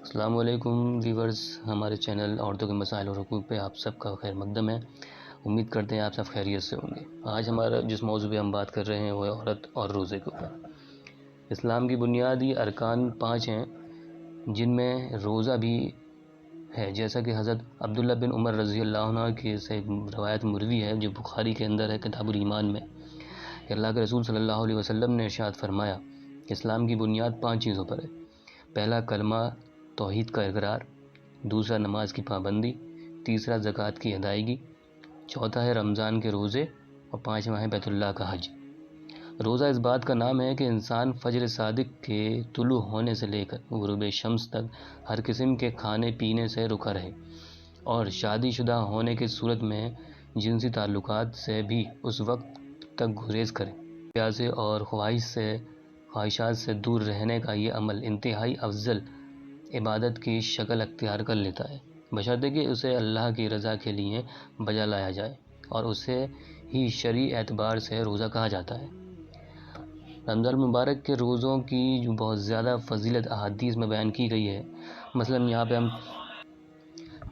السلام علیکم ویورز، ہمارے چینل عورتوں کے مسائل اور حقوق پہ آپ سب کا خیر مقدم ہے۔ امید کرتے ہیں آپ سب خیریت سے ہوں گے۔ آج ہمارا جس موضوع پہ ہم بات کر رہے ہیں وہ ہے عورت اور روزے کے اوپر۔ اسلام کی بنیادی ارکان 5 ہیں جن میں روزہ بھی ہے، جیسا کہ حضرت عبداللہ بن عمر رضی اللہ عنہ کی سے روایت مروی ہے جو بخاری کے اندر ہے کتاب الایمان میں، کہ اللہ کے رسول صلی اللہ علیہ وسلم نے ارشاد فرمایا کہ اسلام کی بنیاد 5 چیزوں پر ہے۔ پہلا کلمہ توحید کا اقرار، دوسرا نماز کی پابندی، تیسرا زکوٰۃ کی ادائیگی، چوتھا ہے رمضان کے روزے، اور پانچواں ہے بیت اللہ کا حج۔ روزہ اس بات کا نام ہے کہ انسان فجر صادق کے طلوع ہونے سے لے کر غروب شمس تک ہر قسم کے کھانے پینے سے رکا رہے، اور شادی شدہ ہونے کی صورت میں جنسی تعلقات سے بھی اس وقت تک گریز کرے۔ پیاسے اور خواہشات سے دور رہنے کا یہ عمل انتہائی افضل عبادت کی شکل اختیار کر لیتا ہے، بشرطے کہ اسے اللہ کی رضا کے لیے بجا لایا جائے، اور اسے ہی شرعی اعتبار سے روزہ کہا جاتا ہے۔ رمضان المبارک کے روزوں کی جو بہت زیادہ فضیلت احادیث میں بیان کی گئی ہے، مثلا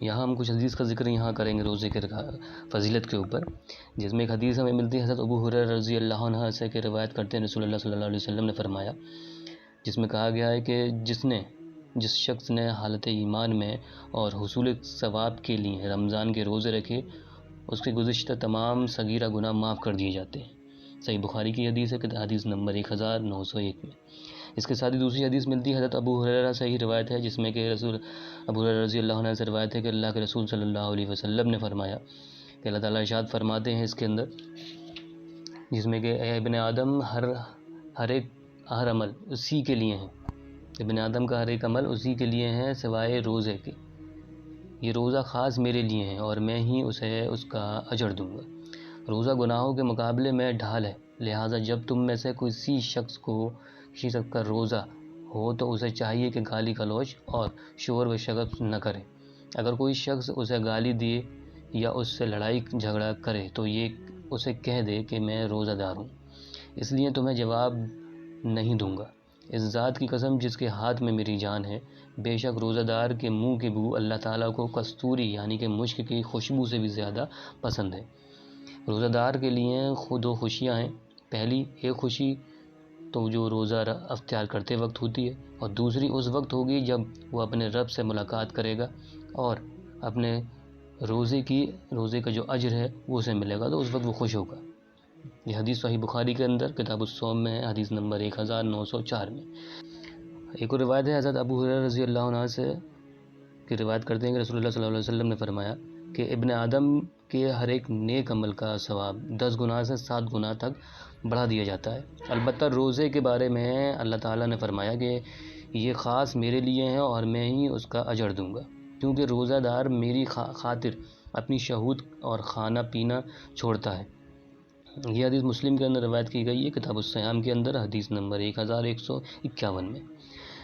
یہاں ہم کچھ حدیث کا ذکر یہاں کریں گے روزے کے فضیلت کے اوپر، جس میں ایک حدیث ہمیں ملتی ہے حضرت ابو ہریرہ رضی اللہ عنہ سے کہ روایت کرتے ہیں رسول اللہ صلی اللہ علیہ وسلم نے فرمایا، جس میں کہا گیا ہے کہ جس شخص نے حالت ایمان میں اور حصول ثواب کے لیے رمضان کے روزے رکھے، اس کے گزشتہ تمام صغیرہ گناہ معاف کر دیے جاتے ہیں۔ صحیح بخاری کی حدیث ہے کہ حدیث نمبر 1901 میں۔ اس کے ساتھ ہی دوسری حدیث ملتی ہے حضرت ابو ہریرہ سے ہی روایت ہے، جس میں کہ رسول ابو ہریرہ رضی اللہ عنہ سے روایت ہے کہ اللہ کے رسول صلی اللہ علیہ وسلم نے فرمایا کہ اللہ تعالیٰ ارشاد فرماتے ہیں اس کے اندر، جس میں کہ اے ابن آدم ہر عمل اسی کے لیے ہیں، ابن آدم کا ہر ایک عمل اسی کے لیے ہے سوائے روزے کے، یہ روزہ خاص میرے لیے ہے اور میں ہی اسے اس کا اجر دوں گا۔ روزہ گناہوں کے مقابلے میں ڈھال ہے، لہٰذا جب تم میں سے کسی شخص کا روزہ ہو تو اسے چاہیے کہ گالی گلوچ اور شور و شغب نہ کرے۔ اگر کوئی شخص اسے گالی دے یا اس سے لڑائی جھگڑا کرے تو یہ اسے کہہ دے کہ میں روزہ دار ہوں، اس لیے تمہیں جواب نہیں دوں گا۔ اس ذات کی قسم جس کے ہاتھ میں میری جان ہے، بے شک روزہ دار کے منہ کی بو اللہ تعالیٰ کو کستوری یعنی کہ مشک کی خوشبو سے بھی زیادہ پسند ہے۔ روزہ دار کے لیے دو خوشیاں ہیں، پہلی ایک خوشی تو جو روزہ اختیار کرتے وقت ہوتی ہے، اور دوسری اس وقت ہوگی جب وہ اپنے رب سے ملاقات کرے گا اور اپنے روزے کا جو اجر ہے وہ اسے ملے گا، تو اس وقت وہ خوش ہوگا۔ یہ حدیث صحیح بخاری کے اندر کتاب الصوم میں ہے، حدیث نمبر 1904 میں۔ ایک اور روایت ہے حضرت ابو ہریرہ رضی اللہ عنہ سے کہ روایت کرتے ہیں کہ رسول اللہ صلی اللہ علیہ وسلم نے فرمایا کہ ابن آدم کے ہر ایک نیک عمل کا ثواب 10 گنا سے 7 گنا تک بڑھا دیا جاتا ہے۔ البتہ روزے کے بارے میں اللہ تعالیٰ نے فرمایا کہ یہ خاص میرے لیے ہے اور میں ہی اس کا اجر دوں گا، کیونکہ روزہ دار میری خاطر اپنی شہوت اور کھانا پینا چھوڑتا ہے۔ یہ حدیث مسلم کے اندر روایت کی گئی ہے کتاب الصیام کے اندر، حدیث نمبر 1151 میں۔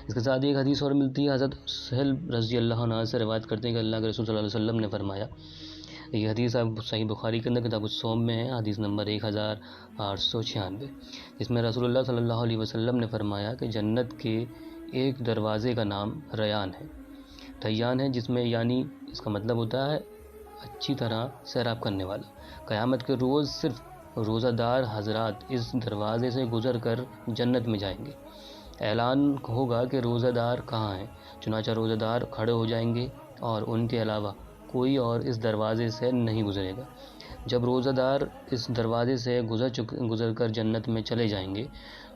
اس کے ساتھ ایک حدیث اور ملتی ہے حضرت سہل رضی اللہ عنہ سے روایت کرتے ہیں کہ اللہ کے رسول صلی اللہ علیہ وسلم نے فرمایا، یہ حدیث صحیح بخاری کے اندر کتاب الصوم میں ہے، حدیث نمبر 1896، اس میں رسول اللہ صلی اللہ علیہ وسلم نے فرمایا کہ جنت کے ایک دروازے کا نام ریان ہے، جس میں یعنی اس کا مطلب ہوتا ہے اچھی طرح سیراب کرنے والا۔ قیامت کے روز صرف روزہ دار حضرات اس دروازے سے گزر کر جنت میں جائیں گے۔ اعلان ہوگا کہ روزہ دار کہاں ہیں، چنانچہ روزہ دار کھڑے ہو جائیں گے اور ان کے علاوہ کوئی اور اس دروازے سے نہیں گزرے گا۔ جب روزہ دار اس دروازے سے گزر کر جنت میں چلے جائیں گے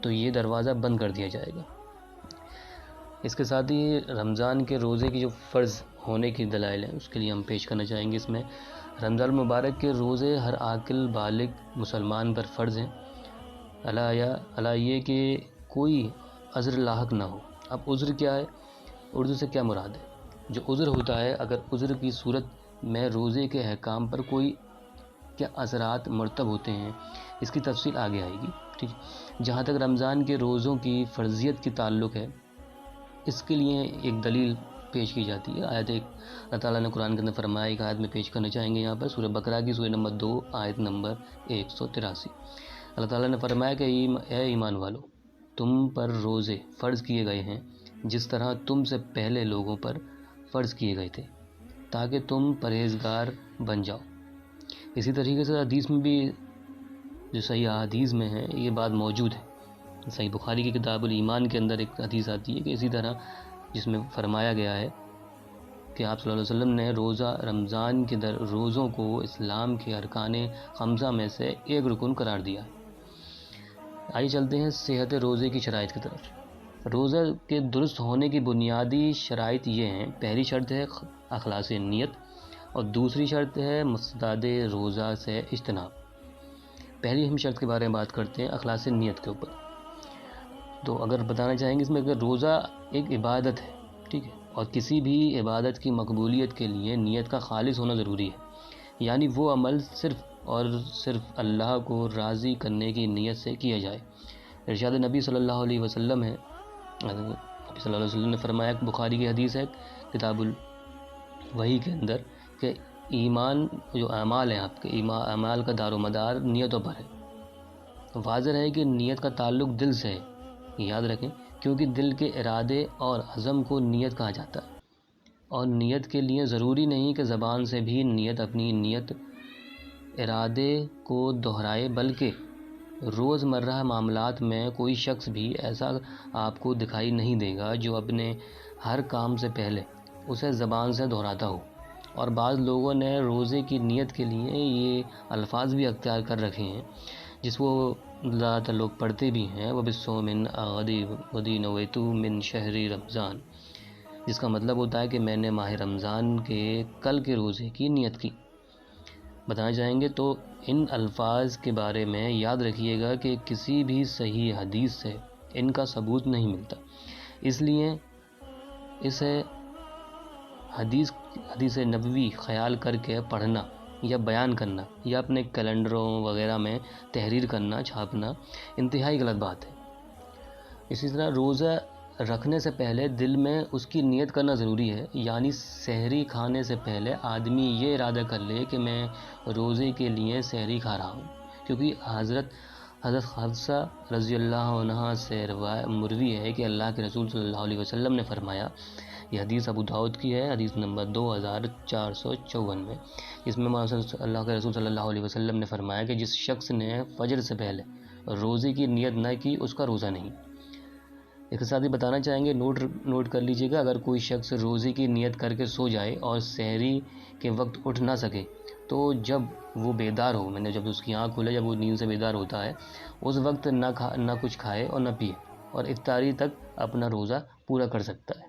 تو یہ دروازہ بند کر دیا جائے گا۔ اس کے ساتھ ہی رمضان کے روزے کی جو فرض ہونے کی دلائل ہیں اس کے لیے ہم پیش کرنا چاہیں گے۔ اس میں رمضان المبارک کے روزے ہر عاقل بالغ مسلمان پر فرض ہیں، علا یہ کہ کوئی عذر لاحق نہ ہو۔ اب عذر کیا ہے، اردو سے کیا مراد ہے؟ جو عذر ہوتا ہے، اگر عذر کی صورت میں روزے کے احکام پر کوئی کیا اثرات مرتب ہوتے ہیں، اس کی تفصیل آگے آئے گی، ٹھیک۔ جہاں تک رمضان کے روزوں کی فرضیت کی تعلق ہے، اس کے لیے ایک دلیل پیش کی جاتی ہے۔ آیت ایک اللہ تعالیٰ نے قرآن کے اندر فرمایا، ایک آیت میں پیش کرنا چاہیں گے یہاں پر، سورہ بقرہ کی سورہ نمبر 2 آیت نمبر 183۔ اللہ تعالیٰ نے فرمایا کہ اے ایمان والو، تم پر روزے فرض کیے گئے ہیں جس طرح تم سے پہلے لوگوں پر فرض کیے گئے تھے تاکہ تم پرہیزگار بن جاؤ۔ اسی طریقے سے حدیث میں بھی جو صحیح احادیث میں ہے یہ بات موجود ہے۔ صحیح بخاری کی کتاب الایمان کے اندر ایک حدیث آتی ہے کہ اسی طرح جس میں فرمایا گیا ہے کہ آپ صلی اللہ علیہ وسلم نے روزہ رمضان کے روزوں کو اسلام کے ارکان خمسہ میں سے ایک رکن قرار دیا ہے۔ آئیے چلتے ہیں صحت روزے کی شرائط کی طرف۔ روزہ کے درست ہونے کی بنیادی شرائط یہ ہیں، پہلی شرط ہے اخلاص نیت اور دوسری شرط ہے مستعد روزہ سے اجتناب۔ پہلی ہم شرط کے بارے میں بات کرتے ہیں، اخلاص نیت کے اوپر۔ تو اگر بتانا چاہیں گے اس میں، اگر روزہ ایک عبادت ہے، ٹھیک ہے، اور کسی بھی عبادت کی مقبولیت کے لیے نیت کا خالص ہونا ضروری ہے، یعنی وہ عمل صرف اور صرف اللہ کو راضی کرنے کی نیت سے کیا جائے۔ ارشاد نبی صلی اللہ علیہ وسلم ہے، نبی صلی اللہ علیہ وسلم نے فرمایا، بخاری کی حدیث ہے کتاب الوحی کے اندر، کہ ایمان جو اعمال ہیں آپ کے اعمال کا دار و مدار نیتوں پر ہے۔ واضح ہے کہ نیت کا تعلق دل سے ہے، یاد رکھیں، کیونکہ دل کے ارادے اور عزم کو نیت کہا جاتا ہے، اور نیت کے لیے ضروری نہیں کہ زبان سے بھی نیت اپنی نیت ارادے کو دہرائے، بلکہ روز مرہ معاملات میں کوئی شخص بھی ایسا آپ کو دکھائی نہیں دے گا جو اپنے ہر کام سے پہلے اسے زبان سے دہراتا ہو۔ اور بعض لوگوں نے روزے کی نیت کے لیے یہ الفاظ بھی اختیار کر رکھے ہیں جس کو زیادہ تر لوگ پڑھتے بھی ہیں، وَبِالصَّوْمِ مِنْ غَدِي نَوَیْتُ مِنْ شَہْرِ رمضان، جس کا مطلب ہوتا ہے کہ میں نے ماہ رمضان کے کل کے روزے کی نیت کی۔ بتانا چاہیں گے تو ان الفاظ کے بارے میں یاد رکھیے گا کہ کسی بھی صحیح حدیث سے ان کا ثبوت نہیں ملتا، اس لیے اسے حدیث نبوی خیال کر کے پڑھنا یا بیان کرنا یا اپنے کیلنڈروں وغیرہ میں تحریر کرنا، چھاپنا انتہائی غلط بات ہے۔ اسی طرح روزہ رکھنے سے پہلے دل میں اس کی نیت کرنا ضروری ہے، یعنی سحری کھانے سے پہلے آدمی یہ ارادہ کر لے کہ میں روزے کے لیے سحری کھا رہا ہوں، کیونکہ حضرت حفصہ رضی اللہ عنہا سے مروی ہے کہ اللہ کے رسول صلی اللہ علیہ وسلم نے فرمایا، یہ حدیث ابو داؤد کی ہے، حدیث نمبر 2454 میں، اس میں اللہ کے رسول صلی اللہ علیہ وسلم نے فرمایا کہ جس شخص نے فجر سے پہلے روزے کی نیت نہ کی اس کا روزہ نہیں۔ اس کے ساتھ ہی بتانا چاہیں گے، نوٹ کر لیجئے گا، اگر کوئی شخص روزے کی نیت کر کے سو جائے اور سحری کے وقت اٹھ نہ سکے تو جب وہ بیدار ہو، جب اس کی آنکھ کھلے، جب وہ نیند سے بیدار ہوتا ہے، اس وقت نہ کچھ کھائے اور نہ پیے، اور افطاری تک اپنا روزہ پورا کر سکتا ہے۔